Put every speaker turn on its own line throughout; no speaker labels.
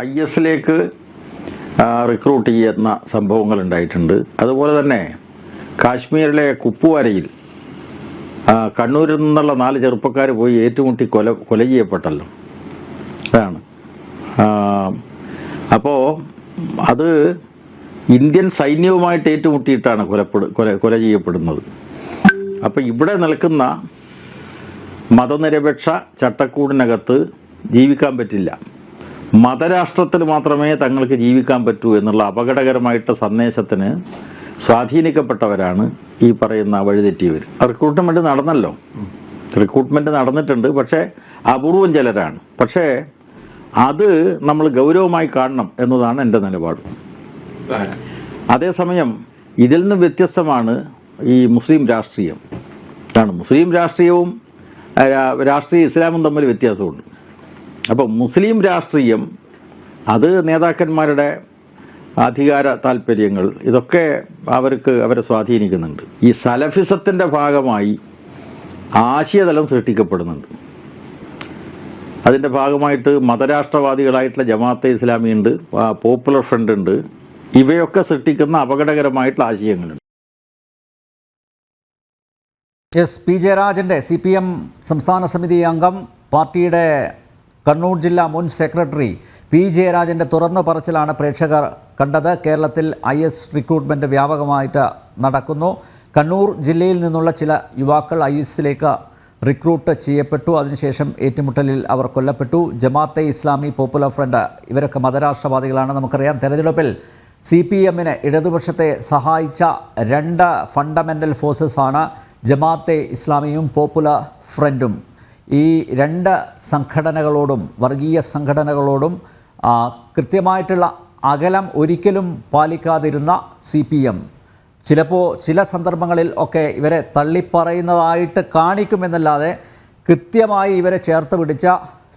IS recruit ചെയ്യുന്ന സംഭവങ്ങൾ ഉണ്ടായിട്ടുണ്ട്. അതുപോലെ തന്നെ കാശ്മീരിലെ കുപ്വാരയിൽ കണ്ണൂരിൽ നിന്നുള്ള 4 ചെറുപ്പക്കാർ പോയി ഏറ്റുമുട്ടി കൊല ചെയ്യപ്പെട്ടല്ലോ. അതാണ്. അപ്പോൾ അത് ഇന്ത്യൻ സൈന്യവുമായിട്ട് ഏറ്റുമുട്ടിയിട്ടാണ് കൊല ചെയ്യപ്പെടുന്നത്. അപ്പോൾ ഇവിടെ നിൽക്കുന്ന മതനിരപേക്ഷ ചട്ടക്കൂടിനകത്ത് ജീവിക്കാൻ പറ്റില്ല. മതരാഷ്ട്രത്തിൽ മാത്രമേ തങ്ങൾക്ക് ജീവിക്കാൻ പറ്റൂ എന്നുള്ള അപകടകരമായിട്ട് സന്ദേശത്തിന് സ്വാധീനിക്കപ്പെട്ടവരാണ് ഈ പറയുന്ന വഴിതെറ്റിയവർ. റിക്രൂട്ട്മെൻറ്റ് നടന്നല്ലോ, റിക്രൂട്ട്മെൻറ്റ് നടന്നിട്ടുണ്ട്. പക്ഷേ അപൂർവം ചിലരാണ്. പക്ഷേ അത് നമ്മൾ ഗൗരവമായി കാണണം എന്നതാണ് എൻ്റെ നിലപാട്. അതേസമയം ഇതിൽ നിന്ന് വ്യത്യസ്തമാണ് ഈ മുസ്ലിം രാഷ്ട്രീയം. മുസ്ലിം രാഷ്ട്രീയവും രാഷ്ട്രീയ ഇസ്ലാമും തമ്മിൽ വ്യത്യാസമുണ്ട്. അപ്പോൾ മുസ്ലിം രാഷ്ട്രീയം അത് നേതാക്കന്മാരുടെ അധികാര താല്പര്യങ്ങൾ ഇതൊക്കെ അവരെ സ്വാധീനിക്കുന്നുണ്ട്. ഈ സലഫിസത്തിൻ്റെ ഭാഗമായി ആശയതലം സൃഷ്ടിക്കപ്പെടുന്നുണ്ട്. അതിൻ്റെ ഭാഗമായിട്ട് മതരാഷ്ട്രവാദികളായിട്ടുള്ള ജമാഅത്തെ ഇസ്ലാമി ഉണ്ട്, പോപ്പുലർ ഫ്രണ്ട് ഉണ്ട്. ഇവയൊക്കെ സൃഷ്ടിക്കുന്ന അപകടകരമായിട്ടുള്ള ആശയങ്ങളുണ്ട്.
പി ജയരാജൻ്റെ CPM സംസ്ഥാന സമിതി അംഗം, പാർട്ടിയുടെ കണ്ണൂർ ജില്ലാ മുൻ സെക്രട്ടറി പി ജയരാജൻ്റെ തുറന്നു പറച്ചിലാണ് പ്രേക്ഷകർ കണ്ടത്. കേരളത്തിൽ IS റിക്രൂട്ട്മെൻറ്റ് വ്യാപകമായിട്ട് നടക്കുന്നു. കണ്ണൂർ ജില്ലയിൽ നിന്നുള്ള ചില യുവാക്കൾ ISലേക്ക് റിക്രൂട്ട് ചെയ്യപ്പെട്ടു. അതിനുശേഷം ഏറ്റുമുട്ടലിൽ അവർ കൊല്ലപ്പെട്ടു. ജമാഅത്തെ ഇസ്ലാമി, പോപ്പുലർ ഫ്രണ്ട് ഇവരൊക്കെ മതരാഷ്ട്രവാദികളാണ്. നമുക്കറിയാം തെരഞ്ഞെടുപ്പിൽ CPMന് ഇടതുപക്ഷത്തെ സഹായിച്ച 2 ഫണ്ടമെൻ്റൽ ഫോഴ്സസാണ് ജമാഅത്തെ ഇസ്ലാമിയും പോപ്പുലർ ഫ്രണ്ടും. ഈ 2 സംഘടനകളോടും വർഗീയ സംഘടനകളോടും കൃത്യമായിട്ടുള്ള അകലം ഒരിക്കലും പാലിക്കാതിരുന്ന CPM ചിലപ്പോൾ ചില സന്ദർഭങ്ങളിൽ ഒക്കെ ഇവരെ തള്ളിപ്പറയുന്നതായിട്ട് കാണിക്കുമെന്നല്ലാതെ കൃത്യമായി ഇവരെ ചേർത്ത് പിടിച്ച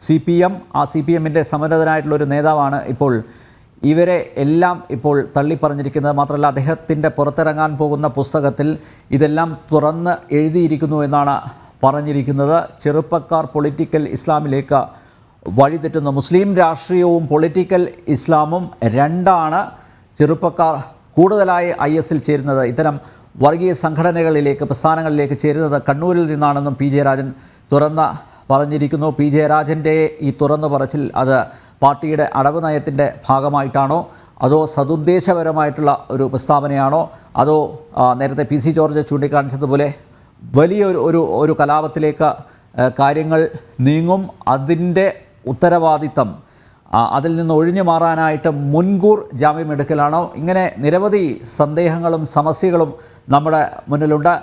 CPM, ആ CPMൻ്റെ സമരതനായിട്ടുള്ളൊരു നേതാവാണ് ഇപ്പോൾ ഇവരെ എല്ലാം ഇപ്പോൾ തള്ളിപ്പറഞ്ഞിരിക്കുന്നത്. മാത്രമല്ല അദ്ദേഹത്തിൻ്റെ പുറത്തിറങ്ങാൻ പോകുന്ന പുസ്തകത്തിൽ ഇതെല്ലാം തുറന്ന് എഴുതിയിരിക്കുന്നു എന്നാണ് പറഞ്ഞിരിക്കുന്നത്. ചെറുപ്പക്കാർ പൊളിറ്റിക്കൽ ഇസ്ലാമിലേക്ക് വഴിതെറ്റുന്നു. മുസ്ലിം രാഷ്ട്രീയവും പൊളിറ്റിക്കൽ ഇസ്ലാമും 2ആണ്. ചെറുപ്പക്കാർ കൂടുതലായി ISൽ ചേരുന്നത്, ഇത്തരം വർഗീയ സംഘടനകളിലേക്ക്, പ്രസ്ഥാനങ്ങളിലേക്ക് ചേരുന്നത് കണ്ണൂരിൽ നിന്നാണെന്നും പി ജയരാജൻ തുറന്ന് പറഞ്ഞിരിക്കുന്നു. പി ജയരാജൻ്റെ ഈ തുറന്നു പറച്ചിൽ അത് പാർട്ടിയുടെ അടവ് നയത്തിൻ്റെ ഭാഗമായിട്ടാണോ, അതോ സതുദ്ദേശപരമായിട്ടുള്ള ഒരു പ്രസ്താവനയാണോ, അതോ നേരത്തെ PC ജോർജ് ചൂണ്ടിക്കാണിച്ചതുപോലെ വലിയൊരു കലാപത്തിലേക്ക് കാര്യങ്ങൾ നീങ്ങും, അതിൻ്റെ ഉത്തരവാദിത്തം അതിൽ നിന്ന് ഒഴിഞ്ഞു മാറാനായിട്ട് മുൻകൂർ ജാമ്യമെടുക്കലാണോ? ഇങ്ങനെ നിരവധി സന്ദേഹങ്ങളും സമസ്യകളും നമ്മുടെ മുന്നിലുണ്ട്.